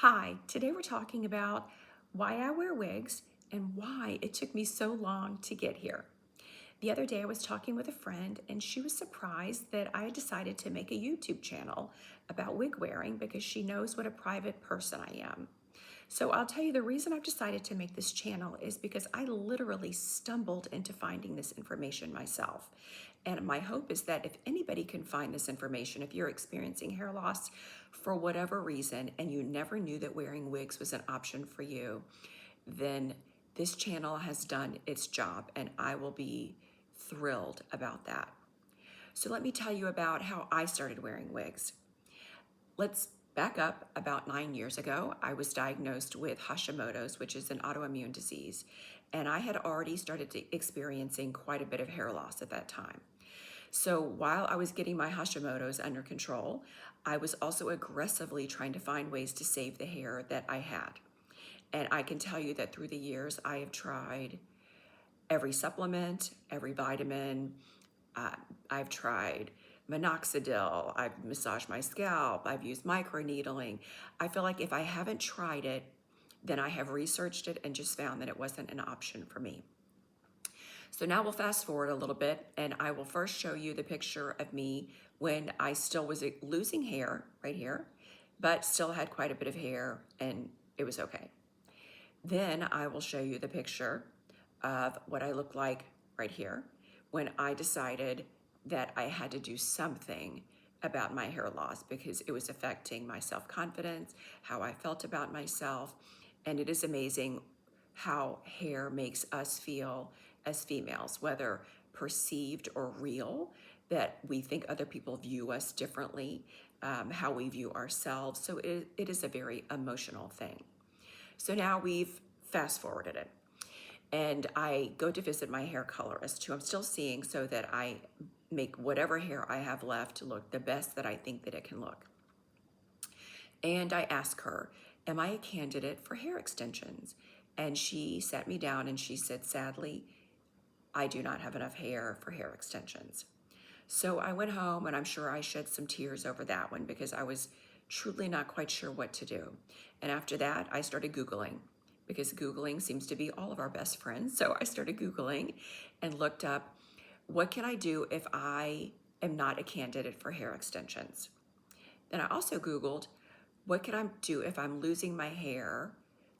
Hi, today we're talking about why I wear wigs and why it took me so long to get here. The other day I was talking with a friend and she was surprised that I had decided to make a YouTube channel about wig wearing because she knows what a private person I am. So I'll tell you the reason I've decided to make this channel is because I literally stumbled into finding this information myself. And my hope is that if anybody can find this information, if you're experiencing hair loss for whatever reason and you never knew that wearing wigs was an option for you, then this channel has done its job and I will be thrilled about that. So let me tell you about how I started wearing wigs. Let's back up. About 9 years ago, I was diagnosed with Hashimoto's, which is an autoimmune disease, and I had already started experiencing quite a bit of hair loss at that time. So while I was getting my Hashimoto's under control, I was also aggressively trying to find ways to save the hair that I had. And I can tell you that through the years, I have tried every supplement, every vitamin. I've tried minoxidil, I've massaged my scalp, I've used microneedling. I feel like if I haven't tried it, then I have researched it and just found that it wasn't an option for me. So now we'll fast forward a little bit and I will first show you the picture of me when I still was losing hair right here, but still had quite a bit of hair and it was okay. Then I will show you the picture of what I look like right here when I decided that I had to do something about my hair loss because it was affecting my self-confidence, how I felt about myself, and it is amazing how hair makes us feel as females, whether perceived or real, that we think other people view us differently, how we view ourselves. So it is a very emotional thing. So now we've fast forwarded it. And I go to visit my hair colorist, who I'm still seeing, so that I make whatever hair I have left to look the best that I think that it can look. And I ask her, am I a candidate for hair extensions? And she sat me down and she said, sadly, I do not have enough hair for hair extensions. So I went home and I'm sure I shed some tears over that one because I was truly not quite sure what to do. And after that, I started Googling because Googling seems to be all of our best friends. So I started Googling and looked up, what can I do if I am not a candidate for hair extensions? Then I also Googled, what can I do if I'm losing my hair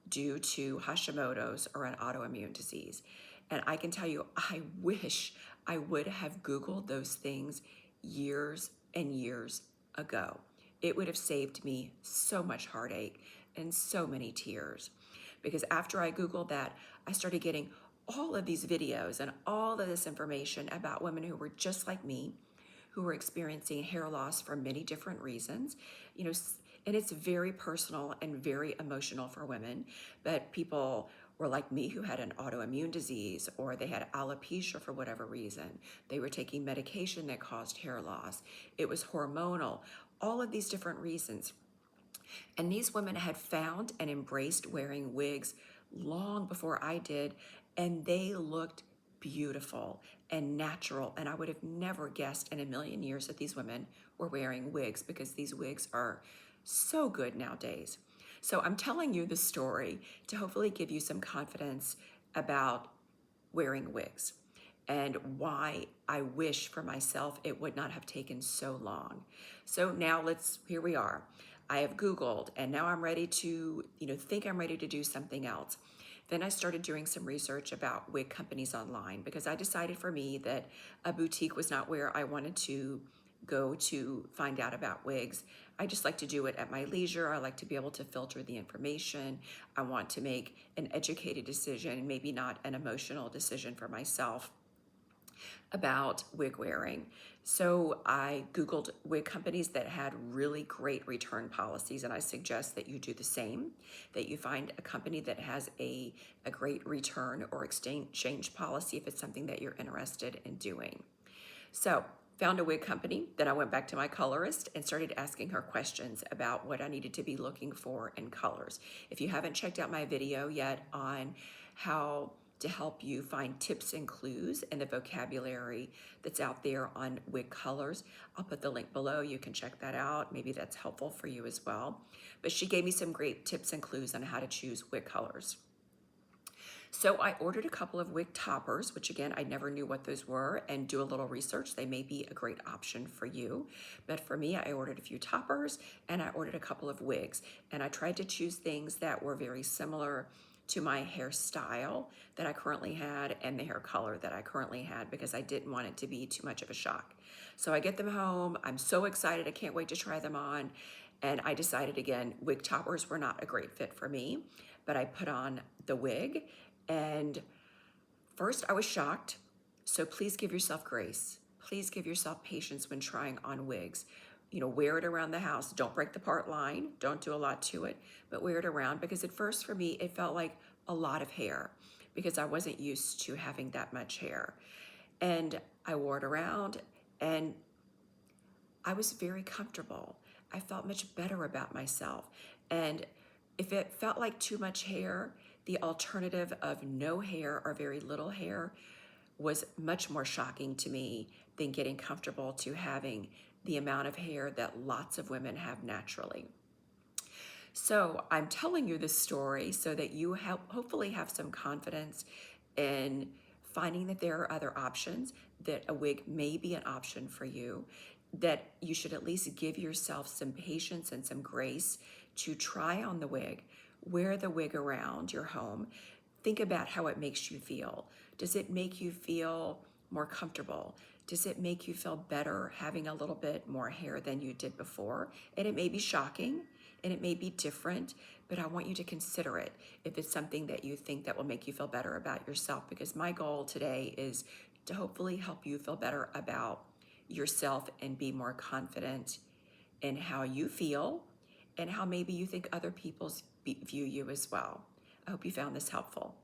due to Hashimoto's or an autoimmune disease? And I can tell you, I wish I would have Googled those things years and years ago. It would have saved me so much heartache and so many tears. Because after I Googled that, I started getting all of these videos and all of this information about women who were just like me, who were experiencing hair loss for many different reasons, and it's very personal and very emotional for women, but people were like me who had an autoimmune disease or they had alopecia for whatever reason. They were taking medication that caused hair loss. It was hormonal, all of these different reasons. And these women had found and embraced wearing wigs long before I did, and they looked beautiful and natural. And I would have never guessed in a million years that these women were wearing wigs because these wigs are so good nowadays. So I'm telling you the story to hopefully give you some confidence about wearing wigs and why I wish for myself it would not have taken so long. So now here we are. I have Googled and now I'm ready to, think I'm ready to do something else. Then I started doing some research about wig companies online because I decided for me that a boutique was not where I wanted to go to find out about wigs. I just like to do it at my leisure. I like to be able to filter the information. I want to make an educated decision, maybe not an emotional decision for myself about wig wearing. So I Googled wig companies that had really great return policies, and I suggest that you do the same, that you find a company that has a great return or exchange policy if it's something that you're interested in doing. So found a wig company, then I went back to my colorist and started asking her questions about what I needed to be looking for in colors. If you haven't checked out my video yet on how to help you find tips and clues and the vocabulary that's out there on wig colors. I'll put the link below. You can check that out. Maybe that's helpful for you as well. But she gave me some great tips and clues on how to choose wig colors. So I ordered a couple of wig toppers, which again, I never knew what those were, and do a little research. They may be a great option for you. But for me, I ordered a few toppers and I ordered a couple of wigs. And I tried to choose things that were very similar to my hairstyle that I currently had and the hair color that I currently had, because I didn't want it to be too much of a shock. So I get them home. I'm so excited. I can't wait to try them on. And I decided again, wig toppers were not a great fit for me, but I put on the wig. And first I was shocked. So please give yourself grace. Please give yourself patience when trying on wigs. You know, wear it around the house. Don't break the part line. Don't do a lot to it, but wear it around, because at first for me, it felt like a lot of hair because I wasn't used to having that much hair. And I wore it around and I was very comfortable. I felt much better about myself. And if it felt like too much hair, the alternative of no hair or very little hair was much more shocking to me than getting comfortable to having the amount of hair that lots of women have naturally. So I'm telling you this story so that you hopefully have some confidence in finding that there are other options, that a wig may be an option for you, that you should at least give yourself some patience and some grace to try on the wig, wear the wig around your home. Think about how it makes you feel. Does it make you feel more comfortable? Does it make you feel better having a little bit more hair than you did before? And it may be shocking and it may be different, but I want you to consider it if it's something that you think that will make you feel better about yourself, because my goal today is to hopefully help you feel better about yourself and be more confident in how you feel and how maybe you think other people view you as well. I hope you found this helpful.